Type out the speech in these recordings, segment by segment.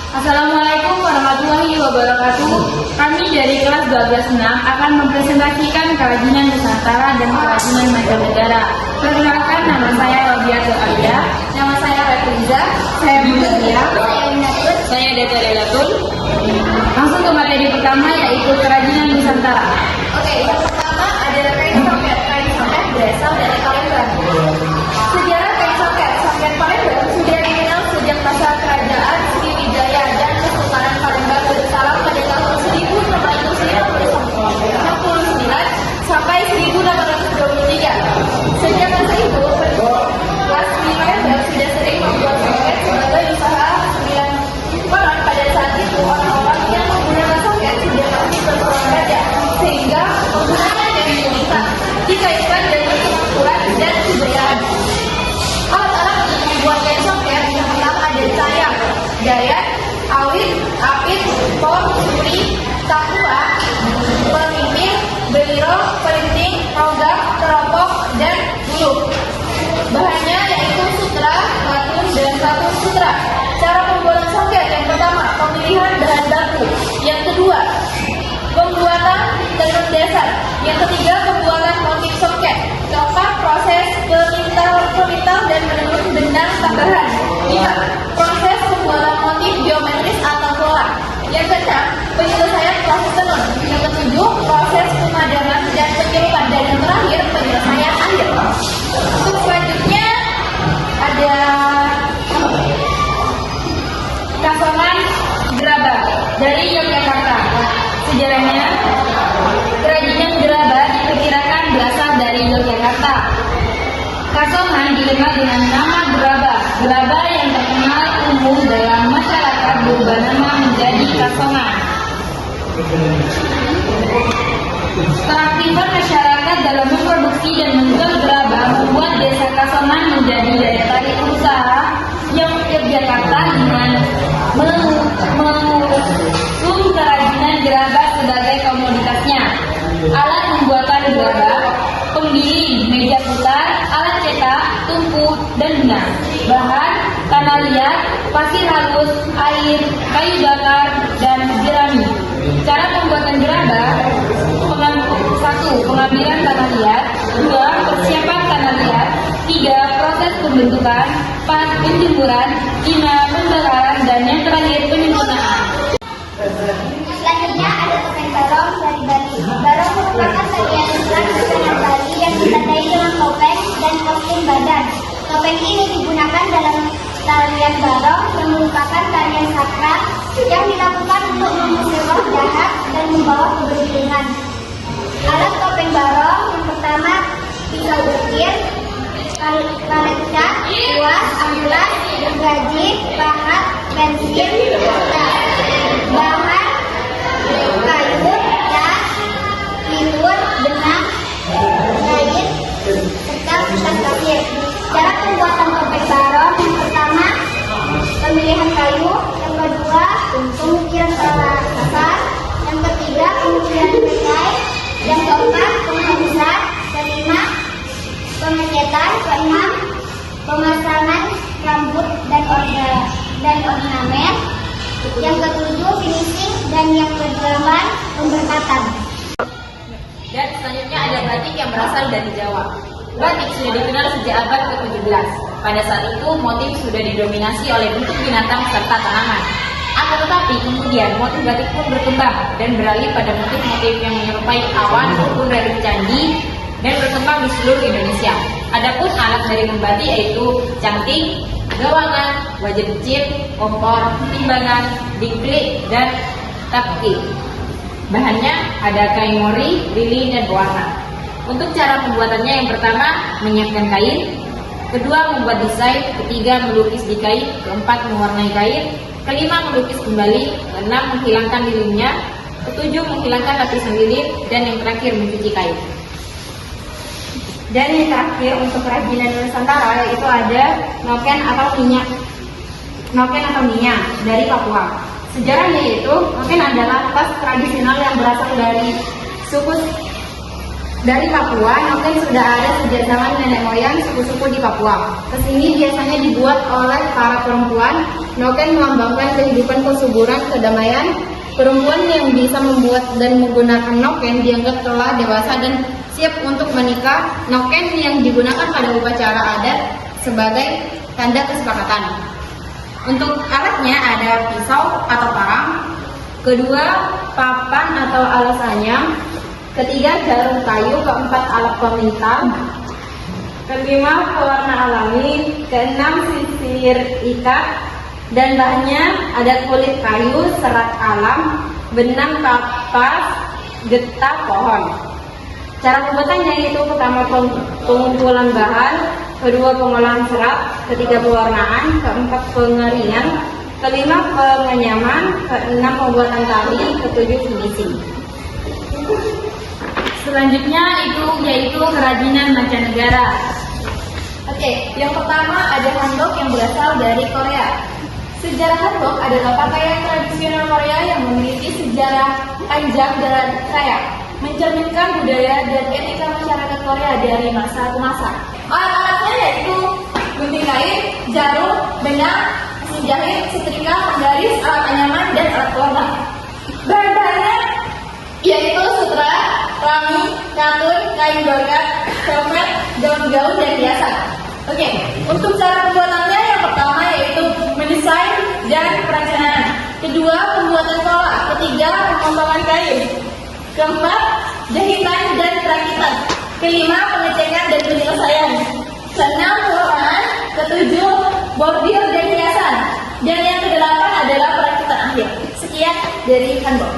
Assalamualaikum warahmatullahi wabarakatuh. Kami dari kelas 12-6 akan mempresentasikan kerajinan Nusantara dan kerajinan mancanegara. Perkenalkan, nama saya Robiatul Alia, nama saya Retuliza, saya Budia, saya Deta Lelatul. Langsung ke materi pertama, yaitu kerajinan Nusantara. Oke, yang pertama adalah kain soket. Kain soket berasal dari Palembang. Sejarah kain soket. Soket Palembang sudah dikenal sejak masa kerajaan Sriwijaya dan Kesultanan Palembang bersalam pada tahun 1669 sampai 1823. Sejak masa itu, kelas di Palembang sudah sering membuat soket sebagai usaha sembilan orang. Pada saat itu, orang-orang yang menggunakan soket sudah pasti bersuara baja, sehingga penggunaan yang meningkat dikaitkan dengan kemakmuran dan kejayaan. Alat-alat untuk membuat kain soket yang pertama ada cayang, dayat, awit, apit, pom, suri, takua, pemimpin, beliro, perinting, logam, teropong, dan bulu. Bahannya yaitu sutra, katun, dan katun sutra. Cara pembuatan soket: yang pertama, pemilihan bahan baku. Yang kedua, pembuatan tenun dasar. Yang ketiga, pembuatan motif soket. Keempat, proses pemintal dan menenun benang tambahan. 5. Proses pembuatan motif geometris atau pola. Yang keenam, penyelesaian proses tenun. Yang ketujuh, proses pemadaman dan penyelupan. Dan yang terakhir, penyelesaian akhir. Untuk selanjutnya ada Kasongan Gerabah dari Yogyakarta. Sejarahnya, kerajinan gerabah diperkirakan berasal dari Yogyakarta. Kasongan dikenal dengan nama gerabah. Gerabah yang terkenal umum dalam masyarakat berubah nama menjadi kasongan. Keaktifan masyarakat dalam memproduksi dan menjual gerabah membuat desa Kasongan menjadi daya tarik usaha yang Yogyakarta dengan mengusung kerajinan gerabah sebagai komoditasnya. Alat pembuatan gerabah: penggiling, meja putar, alat cetak, tungku, dan benang. Bahan: tanah liat, pasir halus, air, kayu bakar, dan jerami. Cara pembuatan gerabah: 1. Pengambilan tanah liat. 2. Persiapan tanah liat. 3. Proses pembentukan. 4. Penjemuran. 5. Pembakaran. Dan yang terakhir, penyempurnaan. Selanjutnya ada topeng barong dari Bali. Barong merupakan bagian Islam busana Bali yang ditandai dengan topeng dan kostum badan. Topeng ini digunakan dalam tarian barong yang merupakan tarian sakral yang dilakukan untuk mengusir roh jahat dan membawa keberuntungan. Alat topeng barong yang pertama, pisau ukir, karet cat, kuas, amplas, gergaji, pahat, pensil, bahan kayu, cat, liur, benang, kain, serta kertas pasir. Cara pembuatan topeng barong: yang pertama, pemilihan kayu. Yang kedua, pengukiran skala kasar. Yang ketiga, pengukiran petai. Yang keempat, penghalusan. Kelima, pengecetan. Keenam, pemasangan rambut dan ornamen. Yang ketujuh, finishing. Dan yang kedelapan, pemberkatan. Dan selanjutnya ada batik yang berasal dari Jawa. Batik sudah dikenal sejak abad ke-17. Pada saat itu, motif sudah didominasi oleh bentuk binatang serta tanaman. Akan tetapi, kemudian motif batik pun berkembang dan beralih pada motif-motif yang menyerupai awan maupun relik candi dan berkembang di seluruh Indonesia. Adapun alat dari membatik yaitu cangking, gawangan, wajah becit, kompor, timbangan, diklik, dan tapki. Bahannya ada kain mori, lilin, dan pewarna. Untuk cara pembuatannya: yang pertama, menyiapkan kain. Kedua, membuat desain. Ketiga, melukis di kain. Keempat, mewarnai kain. Kelima, melukis kembali. Keenam, menghilangkan lilinnya. Ketujuh, menghilangkan lapisan lilin. Dan yang terakhir, mencuci kain. Dan yang terakhir untuk kerajinan Nusantara yaitu ada noken atau minyak dari Papua. Sejarahnya yaitu noken adalah tas tradisional yang berasal dari suku dari Papua. Noken sudah ada sejak zaman nenek moyang suku-suku di Papua. Tas ini biasanya dibuat oleh para perempuan noken melambangkan kehidupan kesuburan, kedamaian. Perempuan yang bisa membuat dan menggunakan noken dianggap telah dewasa dan siap untuk menikah. Noken yang digunakan pada upacara adat sebagai tanda kesepakatan. Untuk alatnya ada pisau atau parang, kedua papan atau alas anyam, ketiga jarum kayu, keempat alat pemintal, kelima pewarna alami, keenam sisir ikat, dan bahannya ada kulit kayu, serat alam, benang kapas, getah pohon. Cara pembuatannya yaitu pertama pengumpulan bahan, kedua pengolahan serat, ketiga pewarnaan, keempat pengeringan, kelima pengenyaman, keenam pembuatan tali, ketujuh finishing. Selanjutnya yaitu kerajinan mancanegara. Oke, yang pertama ada handok yang berasal dari Korea. Sejarah handok adalah pakaian tradisional Korea yang memiliki sejarah panjang dan kaya, mencerminkan budaya dan etika masyarakat Korea dari masa ke masa. Alat-alatnya yaitu gunting kain, jarum, benang, mesin jahit, setrika, penggaris, alat anyaman, dan alat pewarna. Bahan-bahannya yaitu sutra, rami, katun, kain brokat, velvet, gaun-gaun, dan hiasan. Oke, untuk cara pembuatannya yang pertama yaitu mendesain dan perencanaan. Kedua, pembuatan pola. Ketiga, pemotongan kain. Keempat, jahitan dan perakitan. Kelima, pengecekan dan penyelesaian. Keenam, pewarnaan. Ketujuh, bordir dan hiasan. Dan yang kedelapan adalah perakitan akhir. Sekian dari handok.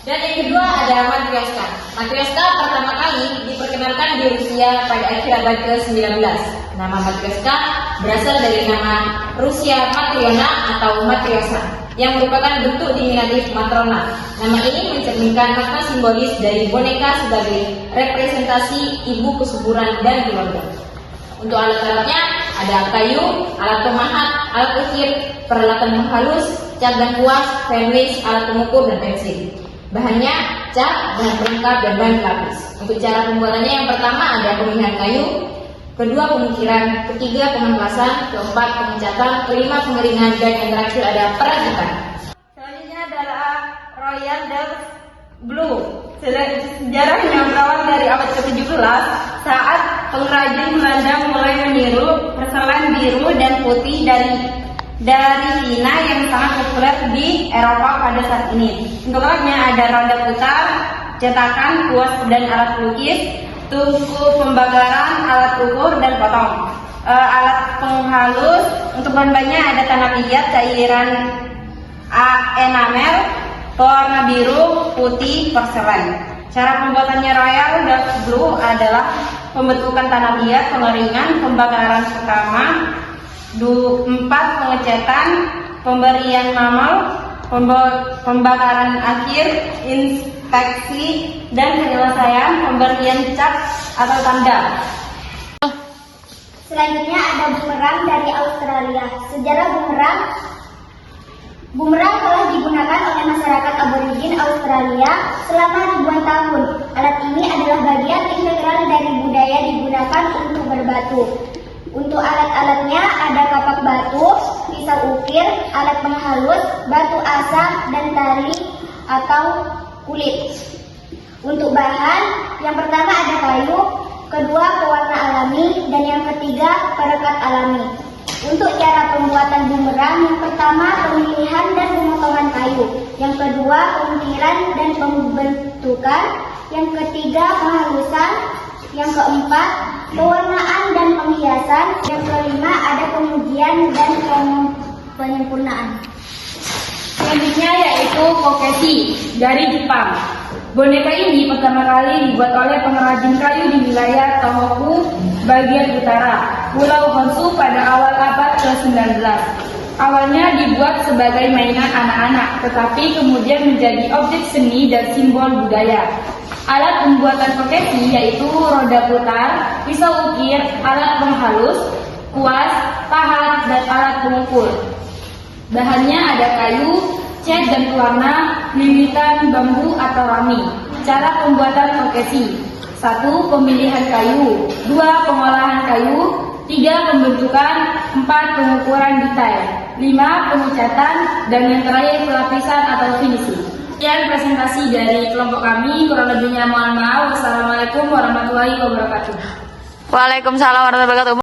Dan yang kedua ada matrioska. Matrioska pertama kali diperkenalkan di Rusia pada akhir abad ke-19. Nama matrioska berasal dari nama Rusia Matriona atau Matriosa, yang merupakan bentuk diminutif matrona. Nama ini mencerminkan makna simbolis dari boneka sebagai representasi ibu kesuburan dan keluarga. Untuk alat-alatnya ada kayu, alat pemahat, alat ukir, peralatan menghalus, cat dan kuas, varnish, alat pengukur, dan pensil. Bahannya cat, bahan pelengkap, dan bahan pelapis. Untuk cara pembuatannya yang pertama ada pemilihan kayu, kedua pengukiran, ketiga pengemplasan, keempat pengecatan, kelima pengeringan, dan yang terakhir ada perakitan. Selanjutnya adalah Royal Dutch Blue. Sejarahnya berawal dari abad ke-17 saat pengrajin Belanda mulai meniru perselan biru dan putih dari Cina yang sangat populer di Eropa pada saat ini. Untuk alatnya ada roda putar, cetakan, kuas dan alat pelukis, tungku pembakaran, alat ukur dan potong. Alat penghalus, untuk bahan-bahannya ada tanah liat, cairan enamel, pewarna biru, putih, porselen. Cara pembuatannya Royal Dutch Blue adalah pembentukan tanah liat, pengeringan, pembakaran pertama, 4 pengecetan, pemberian mamel, pembakaran akhir, inspeksi, dan penyelesaian pemberian cat atau tanda. Selanjutnya ada bumerang dari Australia. Sejarah bumerang telah digunakan oleh masyarakat aborigin Australia selama ribuan tahun. Alat ini adalah bagian integral dari budaya digunakan untuk berbatu. Untuk alat-alatnya ada kapak batu, pisau ukir, alat penghalus, batu asam, dan tali atau kulit. Untuk bahan, yang pertama ada kayu, kedua pewarna alami, dan yang ketiga perekat alami. Untuk cara pembuatan bumerang, yang pertama pemilihan dan pemotongan kayu, yang kedua pengukiran dan pembentukan, yang ketiga penghalusan, yang keempat pewarnaan dan penghiasan, yang kelima ada pengujian dan penyempurnaan. Selanjutnya yaitu kokeshi dari Jepang. Boneka ini pertama kali dibuat oleh pengrajin kayu di wilayah Tohoku bagian utara, Pulau Honshu pada awal abad ke-19. Awalnya dibuat sebagai mainan anak-anak, tetapi kemudian menjadi objek seni dan simbol budaya. Alat pembuatan kokeshi yaitu roda putar, pisau ukir, alat penghalus, kuas, pahat, dan alat pengukur. Bahannya ada kayu, cat dan pewarna, lilitan bambu atau rami. Cara pembuatan kokeshi: 1. Pemilihan kayu, 2. Pengolahan kayu, 3. Pembentukan, 4. Pengukuran detail. 5. Pengecatan, dan yang terakhir pelapisan atau finishing. Sekian presentasi dari kelompok kami, kurang lebihnya mohon maaf. Wassalamualaikum warahmatullahi wabarakatuh. Waalaikumsalam warahmatullahi wabarakatuh.